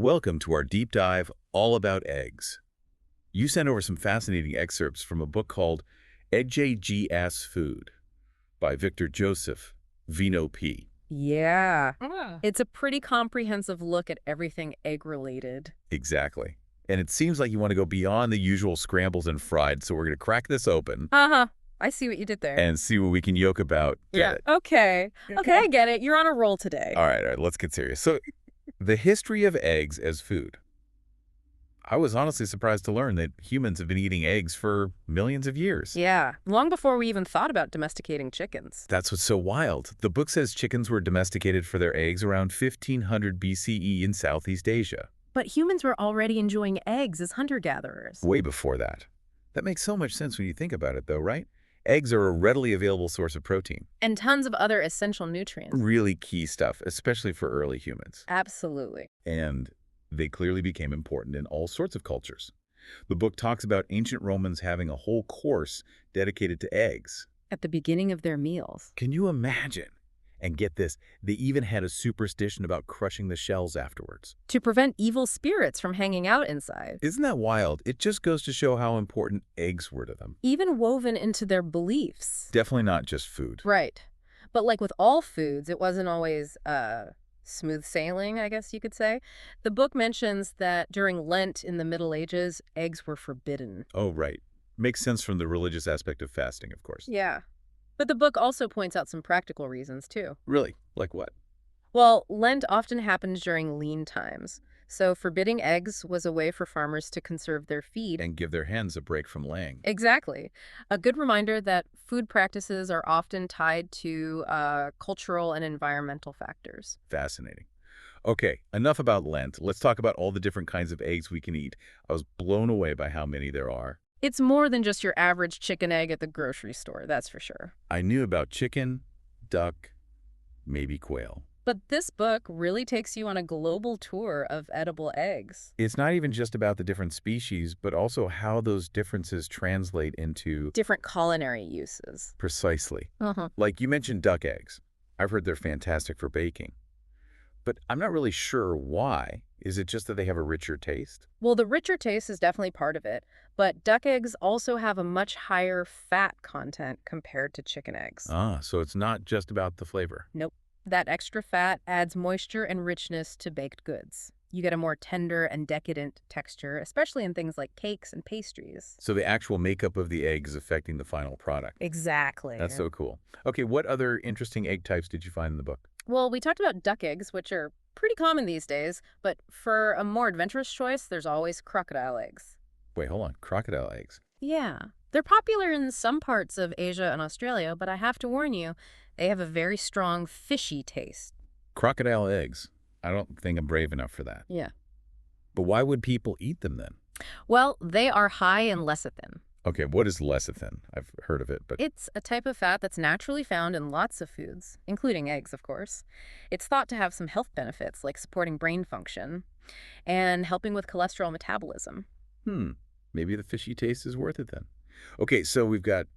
Welcome to our deep dive all about eggs. You sent over some fascinating excerpts from a book called EGGS Food by Victor Joseph, Vino P. Yeah. Ah. It's a pretty comprehensive look at everything egg-related. Exactly. And it seems like you want to go beyond the usual scrambles and fried, so we're going to crack this open Uh-huh. I see what you did there. and see what we can yoke about. Get it? Okay, I get it. You're on a roll today. All right, let's get serious. So, the history of eggs as food. I was honestly surprised to learn that humans have been eating eggs for millions of years. Yeah, long before we even thought about domesticating chickens. That's what's so wild. The book says chickens were domesticated for their eggs around 1500 BCE in Southeast Asia. But humans were already enjoying eggs as hunter-gatherers. Way before that. That makes so much sense when you think about it, though, right? Eggs are a readily available source of protein. And tons of other essential nutrients. Really key stuff, especially for early humans. Absolutely. And they clearly became important in all sorts of cultures. The book talks about ancient Romans having a whole course dedicated to eggs. At the beginning of their meals. Can you imagine? And get this, they even had a superstition about crushing the shells afterwards. To prevent evil spirits from hanging out inside. Isn't that wild? It just goes to show how important eggs were to them. Even woven into their beliefs. Definitely not just food. Right. But like with all foods, it wasn't always smooth sailing, I guess you could say. The book mentions that during Lent in the Middle Ages, eggs were forbidden. Oh, right. Makes sense from the religious aspect of fasting, of course. Yeah. But the book also points out some practical reasons, too. Really? Like what? Well, Lent often happened during lean times. So forbidding eggs was a way for farmers to conserve their feed. And give their hens a break from laying. Exactly. A good reminder that food practices are often tied to cultural and environmental factors. Fascinating. Okay, enough about Lent. Let's talk about all the different kinds of eggs we can eat. I was blown away by how many there are. It's more than just your average chicken egg at the grocery store, that's for sure. I knew about chicken, duck, maybe quail. But this book really takes you on a global tour of edible eggs. It's not even just about the different species, but also how those differences translate into... Different culinary uses. Precisely. Uh-huh. Like you mentioned duck eggs. I've heard they're fantastic for baking. But I'm not really sure why. Is it just that they have a richer taste? Well, the richer taste is definitely part of it, but duck eggs also have a much higher fat content compared to chicken eggs. Ah, so it's not just about the flavor. Nope. That extra fat adds moisture and richness to baked goods. You get a more tender and decadent texture, especially in things like cakes and pastries. So the actual makeup of the egg is affecting the final product. Exactly. That's so cool. Okay, what other interesting egg types did you find in the book? Well, we talked about duck eggs, which are pretty common these days, but for a more adventurous choice, there's always crocodile eggs. Wait, hold on. Crocodile eggs. Yeah. They're popular in some parts of Asia and Australia, but I have to warn you, they have a very strong fishy taste. Crocodile eggs. I don't think I'm brave enough for that. Yeah. But why would people eat them then? Well, they are high in lecithin. Okay, what is lecithin? I've heard of it, but... It's a type of fat that's naturally found in lots of foods, including eggs, of course. It's thought to have some health benefits, like supporting brain function and helping with cholesterol metabolism. Maybe the fishy taste is worth it then. Okay, so we've got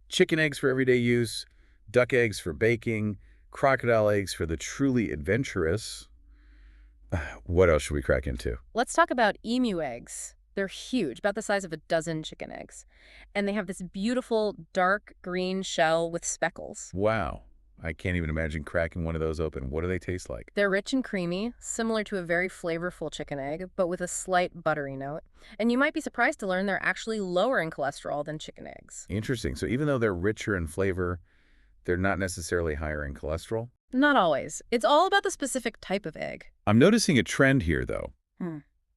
chicken eggs for everyday use, duck eggs for baking, crocodile eggs for the truly adventurous. What else should we crack into? Let's talk about emu eggs. They're huge, about the size of a dozen chicken eggs. And they have this beautiful dark green shell with speckles. Wow, I can't even imagine cracking one of those open. What do they taste like? They're rich and creamy, similar to a very flavorful chicken egg, but with a slight buttery note. And you might be surprised to learn they're actually lower in cholesterol than chicken eggs. Interesting. So even though they're richer in flavor, they're not necessarily higher in cholesterol? Not always. It's all about the specific type of egg. I'm noticing a trend here, though.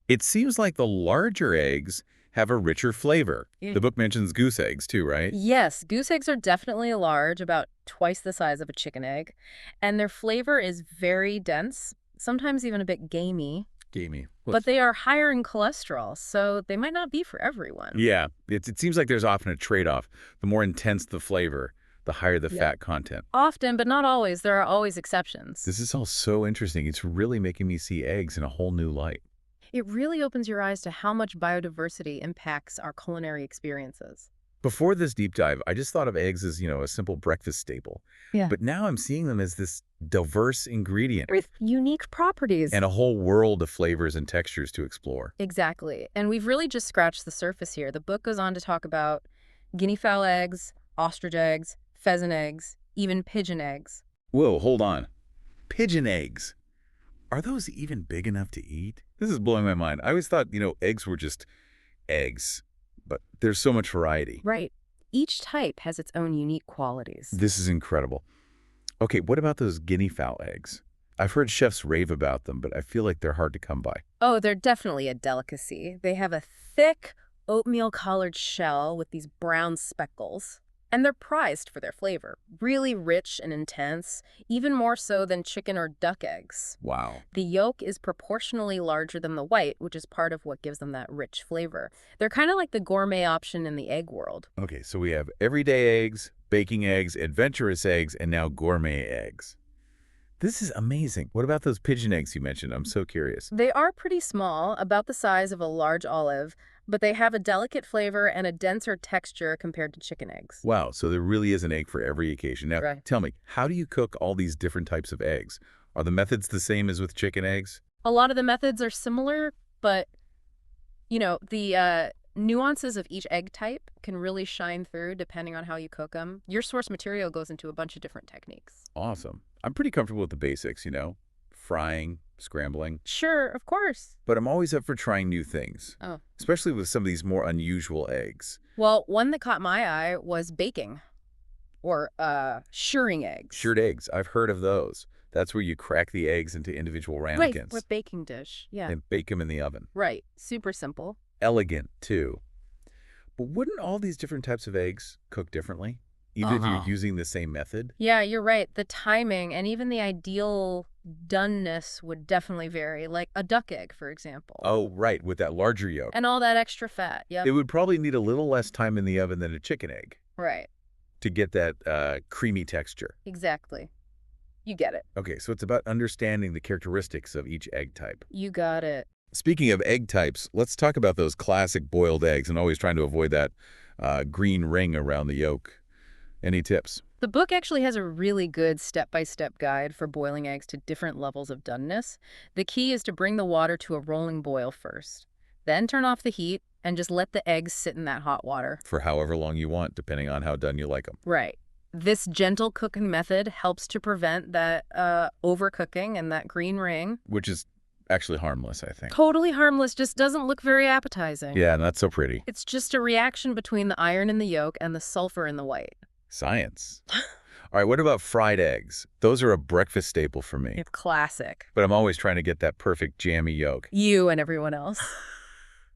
It seems like the larger eggs have a richer flavor. The book mentions goose eggs too, right? Yes, goose eggs are definitely large, about twice the size of a chicken egg. And their flavor is very dense, sometimes even a bit gamey. Gamey. But they are higher in cholesterol, so they might not be for everyone. Yeah, it seems like there's often a trade-off. The more intense the flavor, the higher the fat content. Often, but not always. There are always exceptions. This is all so interesting. It's really making me see eggs in a whole new light. It really opens your eyes to how much biodiversity impacts our culinary experiences. Before this deep dive, I just thought of eggs as, a simple breakfast staple. Yeah. But now I'm seeing them as this diverse ingredient With unique properties. and a whole world of flavors and textures to explore. Exactly. And we've really just scratched the surface here. The book goes on to talk about guinea fowl eggs, ostrich eggs, pheasant eggs, even pigeon eggs. Whoa, hold on. Pigeon eggs. Are those even big enough to eat? This is blowing my mind. I always thought, eggs were just eggs, but there's so much variety. Right. Each type has its own unique qualities. This is incredible. Okay, what about those guinea fowl eggs? I've heard chefs rave about them, but I feel like they're hard to come by. Oh, they're definitely a delicacy. They have a thick, oatmeal-colored shell with these brown speckles. And they're prized for their flavor. Really rich and intense, even more so than chicken or duck eggs. Wow. The yolk is proportionally larger than the white, which is part of what gives them that rich flavor. They're kind of like the gourmet option in the egg world. Okay, so we have everyday eggs, baking eggs, adventurous eggs, and now gourmet eggs. This is amazing. What about those pigeon eggs you mentioned? I'm so curious. They are pretty small, about the size of a large olive, but they have a delicate flavor and a denser texture compared to chicken eggs. Wow, so there really is an egg for every occasion. Now, Right. tell me, how do you cook all these different types of eggs? Are the methods the same as with chicken eggs? A lot of the methods are similar, but, the nuances of each egg type can really shine through depending on how you cook them. Your source material goes into a bunch of different techniques. Awesome. I'm pretty comfortable with the basics, frying, scrambling, Sure, of course. but I'm always up for trying new things, Oh. especially with some of these more unusual eggs. Well, one that caught my eye was baking, or shirring eggs. Shirred eggs, I've heard of those. That's where you crack the eggs into individual Right, ramekins with baking dish. Yeah. and bake them in the oven. Right. Super simple. Elegant, too. But wouldn't all these different types of eggs cook differently, even if you're using the same method? Yeah, you're right. The timing and even the ideal doneness would definitely vary, like a duck egg, for example. Oh, right, with that larger yolk. And all that extra fat. Yep. It would probably need a little less time in the oven than a chicken egg Right. to get that creamy texture. Exactly. You get it. Okay, so it's about understanding the characteristics of each egg type. You got it. Speaking of egg types, let's talk about those classic boiled eggs and always trying to avoid that green ring around the yolk. Any tips? The book actually has a really good step-by-step guide for boiling eggs to different levels of doneness. The key is to bring the water to a rolling boil first. Then turn off the heat and just let the eggs sit in that hot water. For however long you want, depending on how done you like them. Right. This gentle cooking method helps to prevent that overcooking and that green ring. Which is actually harmless, I think. Totally harmless, just doesn't look very appetizing. Yeah, not so pretty. It's just a reaction between the iron in the yolk and the sulfur in the white. Science. All right, what about fried eggs? Those are a breakfast staple for me. It's classic. But I'm always trying to get that perfect jammy yolk. You and everyone else.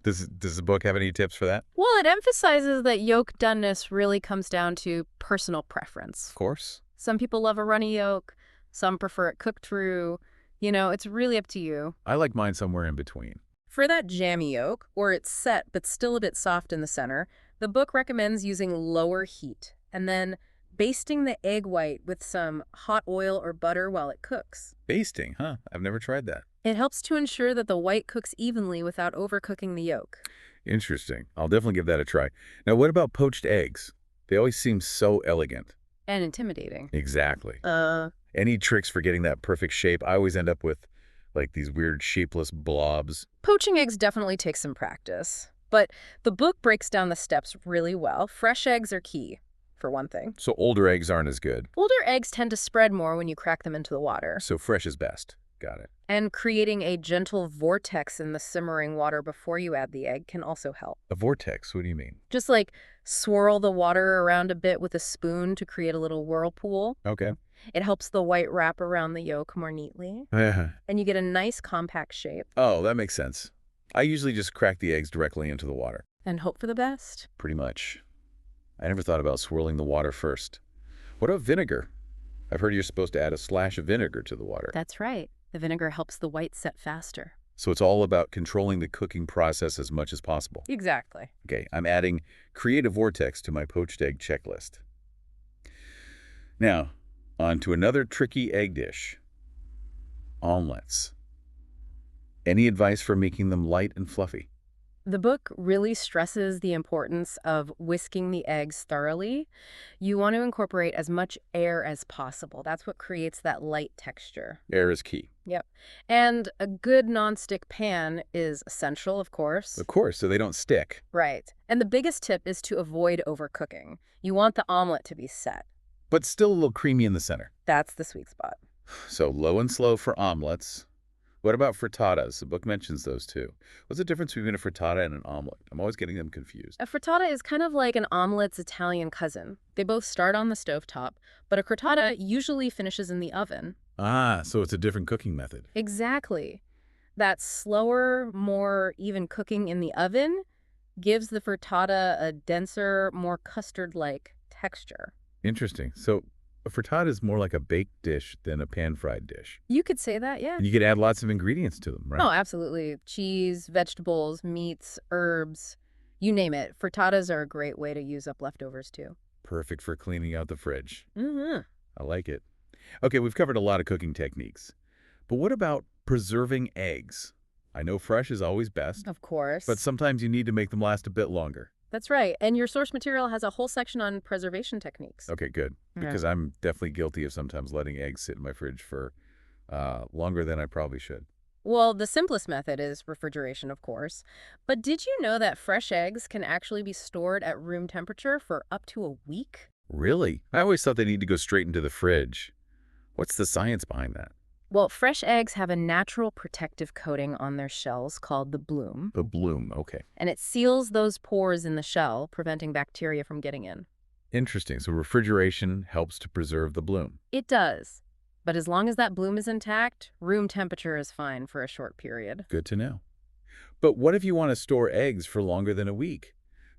Does the book have any tips for that? Well, it emphasizes that yolk doneness really comes down to personal preference. Of course. Some people love a runny yolk. Some prefer it cooked through. It's really up to you. I like mine somewhere in between. For that jammy yolk, or it's set but still a bit soft in the center, the book recommends using lower heat and then basting the egg white with some hot oil or butter while it cooks. Basting, huh? I've never tried that. It helps to ensure that the white cooks evenly without overcooking the yolk. Interesting. I'll definitely give that a try. Now, what about poached eggs? They always seem so elegant. And intimidating. Exactly. Any tricks for getting that perfect shape? I always end up with, like, these weird shapeless blobs. Poaching eggs definitely takes some practice. But the book breaks down the steps really well. Fresh eggs are key, for one thing. So older eggs aren't as good. Older eggs tend to spread more when you crack them into the water. So fresh is best. Got it. And creating a gentle vortex in the simmering water before you add the egg can also help. A vortex, what do you mean? Just like swirl the water around a bit with a spoon to create a little whirlpool. Okay. It helps the white wrap around the yolk more neatly. And you get a nice compact shape. Oh, that makes sense. I usually just crack the eggs directly into the water. And hope for the best. Pretty much. I never thought about swirling the water first. What about vinegar? I've heard you're supposed to add a splash of vinegar to the water. That's right. The vinegar helps the white set faster. So it's all about controlling the cooking process as much as possible. Exactly. Okay, I'm adding create a vortex to my poached egg checklist. Now, on to another tricky egg dish. Omelets. Any advice for making them light and fluffy? The book really stresses the importance of whisking the eggs thoroughly. You want to incorporate as much air as possible. That's what creates that light texture. Air is key. Yep. And a good nonstick pan is essential, of course. Of course, so they don't stick. Right. And the biggest tip is to avoid overcooking. You want the omelet to be set. But still a little creamy in the center. That's the sweet spot. So low and slow for omelets. What about frittatas? The book mentions those too. What's the difference between a frittata and an omelet? I'm always getting them confused. A frittata is kind of like an omelet's Italian cousin. They both start on the stovetop, but a frittata usually finishes in the oven. Ah, so it's a different cooking method. Exactly. That slower, more even cooking in the oven gives the frittata a denser, more custard-like texture. Interesting. So a frittata is more like a baked dish than a pan-fried dish. You could say that, yeah. And you could add lots of ingredients to them, right? Oh, absolutely. Cheese, vegetables, meats, herbs, you name it. Frittatas are a great way to use up leftovers, too. Perfect for cleaning out the fridge. Mm-hmm. I like it. Okay, we've covered a lot of cooking techniques. But what about preserving eggs? I know fresh is always best, Of course. but sometimes you need to make them last a bit longer. That's right. And your source material has a whole section on preservation techniques. Okay, good. Yeah. Because I'm definitely guilty of sometimes letting eggs sit in my fridge for longer than I probably should. Well, the simplest method is refrigeration, of course. But did you know that fresh eggs can actually be stored at room temperature for up to a week? Really? I always thought they need to go straight into the fridge. What's the science behind that? Well, fresh eggs have a natural protective coating on their shells called the bloom, The bloom, okay. and it seals those pores in the shell, preventing bacteria from getting in. Interesting. So refrigeration helps to preserve the bloom. It does. But as long as that bloom is intact, room temperature is fine for a short period. Good to know. But what if you want to store eggs for longer than a week?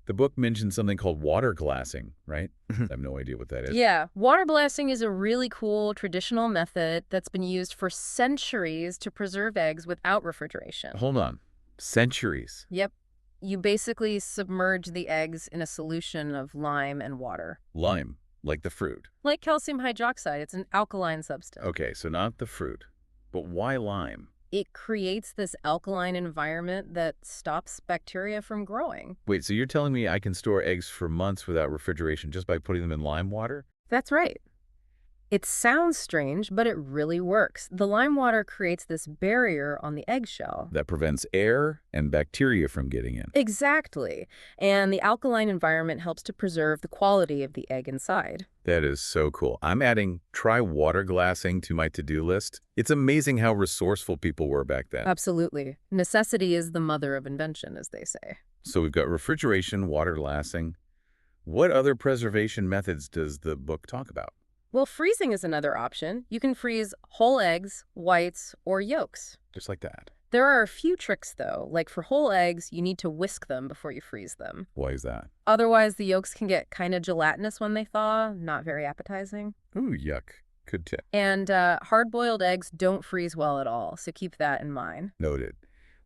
The book mentions something called water glassing, right? I have no idea what that is. Yeah, water blasting is a really cool traditional method that's been used for centuries to preserve eggs without refrigeration. Hold on. Centuries. Yep. You basically submerge the eggs in a solution of lime and water. Lime, like the fruit. Like calcium hydroxide, it's an alkaline substance. Okay, so not the fruit. But why lime? It creates this alkaline environment that stops bacteria from growing. Wait, so you're telling me I can store eggs for months without refrigeration just by putting them in lime water? That's right. It sounds strange, but it really works. The lime water creates this barrier on the eggshell. That prevents air and bacteria from getting in. Exactly. And the alkaline environment helps to preserve the quality of the egg inside. That is so cool. I'm adding try water glassing to my to-do list. It's amazing how resourceful people were back then. Absolutely. Necessity is the mother of invention, as they say. So we've got refrigeration, water glassing. What other preservation methods does the book talk about? Well, freezing is another option. You can freeze whole eggs, whites, or yolks. Just like that. There are a few tricks, though. Like for whole eggs, you need to whisk them before you freeze them. Why is that? Otherwise, the yolks can get kind of gelatinous when they thaw, not very appetizing. Ooh, yuck. Good tip. And hard-boiled eggs don't freeze well at all, so keep that in mind. Noted.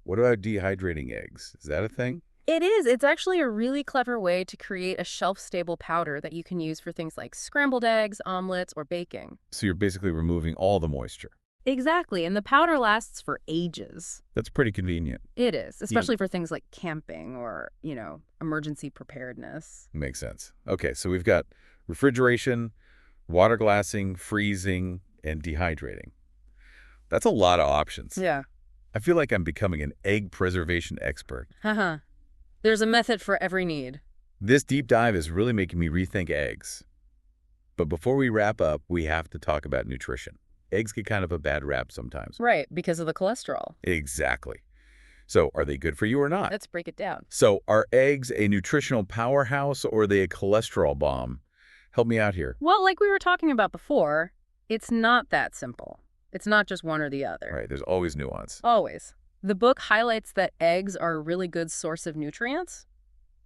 What about dehydrating eggs? Is that a thing? It is. It's actually a really clever way to create a shelf-stable powder that you can use for things like scrambled eggs, omelets, or baking. So you're basically removing all the moisture. Exactly, and the powder lasts for ages. That's pretty convenient. It is, especially for things like camping or, emergency preparedness. Makes sense. Okay, so we've got refrigeration, water glassing, freezing, and dehydrating. That's a lot of options. Yeah. I feel like I'm becoming an egg preservation expert. Haha. There's a method for every need. This deep dive is really making me rethink eggs. But before we wrap up, we have to talk about nutrition. Eggs get kind of a bad rap sometimes. Right, because of the cholesterol. Exactly. So are they good for you or not? Let's break it down. So are eggs a nutritional powerhouse or are they a cholesterol bomb? Help me out here. Well, like we were talking about before, it's not that simple. It's not just one or the other. Right, there's always nuance. Always. The book highlights that eggs are a really good source of nutrients.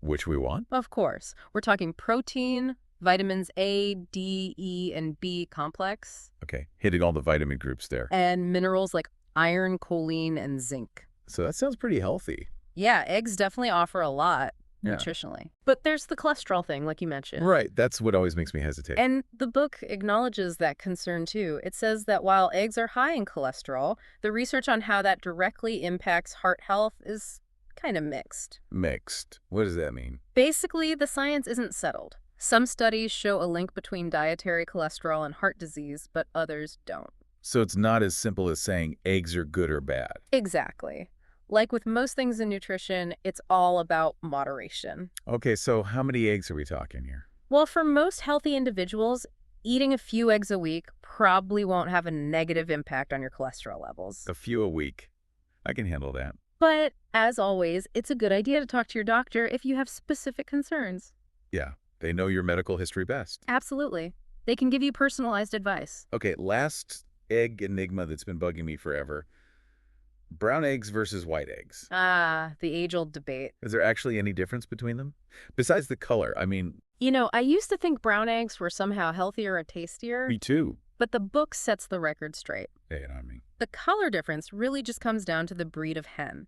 Which we want? Of course. We're talking protein, vitamins A, D, E, and B complex, Okay, hitting all the vitamin groups there. and minerals like iron, choline, and zinc. So that sounds pretty healthy. Yeah, eggs definitely offer a lot Yeah. nutritionally. But there's the cholesterol thing, like you mentioned. Right, that's what always makes me hesitate. And the book acknowledges that concern, too. It says that while eggs are high in cholesterol, the research on how that directly impacts heart health is kind of mixed. Mixed. What does that mean? Basically, the science isn't settled. Some studies show a link between dietary cholesterol and heart disease, but others don't. So it's not as simple as saying eggs are good or bad. Exactly. Like with most things in nutrition, it's all about moderation. Okay, so how many eggs are we talking here? Well, for most healthy individuals, eating a few eggs a week probably won't have a negative impact on your cholesterol levels. A few a week. I can handle that. But as always, it's a good idea to talk to your doctor if you have specific concerns. Yeah, they know your medical history best. Absolutely. They can give you personalized advice. Okay, last egg enigma that's been bugging me forever. Brown eggs versus white eggs. Ah, the age-old debate. Is there actually any difference between them? Besides the color, I mean, You know, I used to think brown eggs were somehow healthier or tastier, me too. but the book sets the record straight. Hey, I mean, The color difference really just comes down to the breed of hen.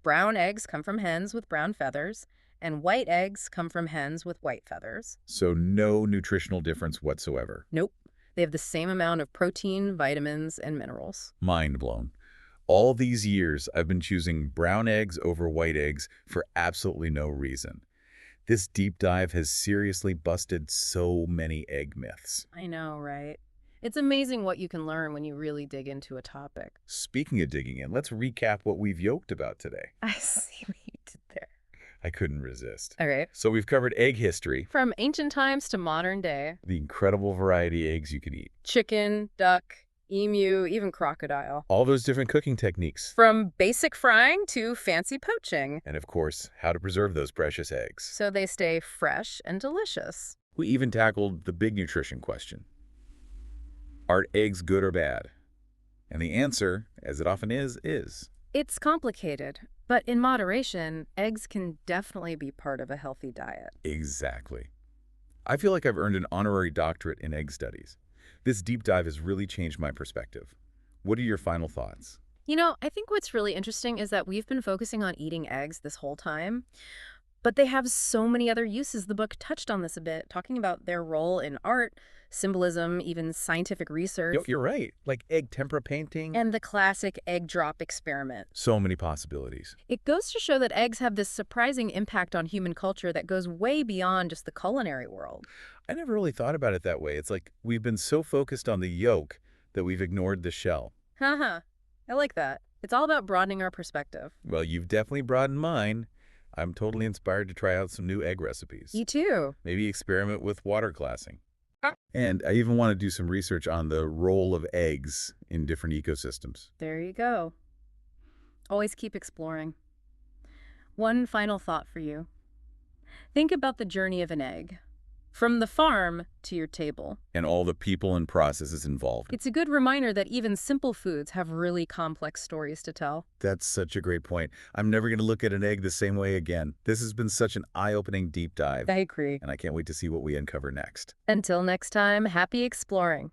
Brown eggs come from hens with brown feathers, and white eggs come from hens with white feathers. so no nutritional difference whatsoever. Nope. They have the same amount of protein, vitamins, and minerals. Mind blown. All these years, I've been choosing brown eggs over white eggs for absolutely no reason. This deep dive has seriously busted so many egg myths. I know, right? It's amazing what you can learn when you really dig into a topic. Speaking of digging in, let's recap what we've yoked about today. I see what you did there. I couldn't resist. All right. So we've covered egg history, From ancient times to modern day, the incredible variety of eggs you can eat, chicken, duck, emu, even crocodile. all those different cooking techniques, From basic frying to fancy poaching, and of course, how to preserve those precious eggs. so they stay fresh and delicious. We even tackled the big nutrition question. Are eggs good or bad? And the answer, as it often is. It's complicated, but in moderation, eggs can definitely be part of a healthy diet. Exactly. I feel like I've earned an honorary doctorate in egg studies. This deep dive has really changed my perspective. What are your final thoughts? You know, I think what's really interesting is that we've been focusing on eating eggs this whole time, but they have so many other uses. The book touched on this a bit, talking about their role in art, symbolism, even scientific research, You're right. Like egg tempera painting. and the classic egg drop experiment. So many possibilities. It goes to show that eggs have this surprising impact on human culture that goes way beyond just the culinary world. I never really thought about it that way. It's like we've been so focused on the yolk that we've ignored the shell. Haha, I like that. It's all about broadening our perspective. Well, you've definitely broadened mine. I'm totally inspired to try out some new egg recipes. You too. Maybe experiment with water glassing. And I even want to do some research on the role of eggs in different ecosystems. There you go. Always keep exploring. One final thought for you. Think about the journey of an egg, from the farm to your table. And all the people and processes involved. It's a good reminder that even simple foods have really complex stories to tell. That's such a great point. I'm never going to look at an egg the same way again. This has been such an eye-opening deep dive, I agree. and I can't wait to see what we uncover next. Until next time, happy exploring.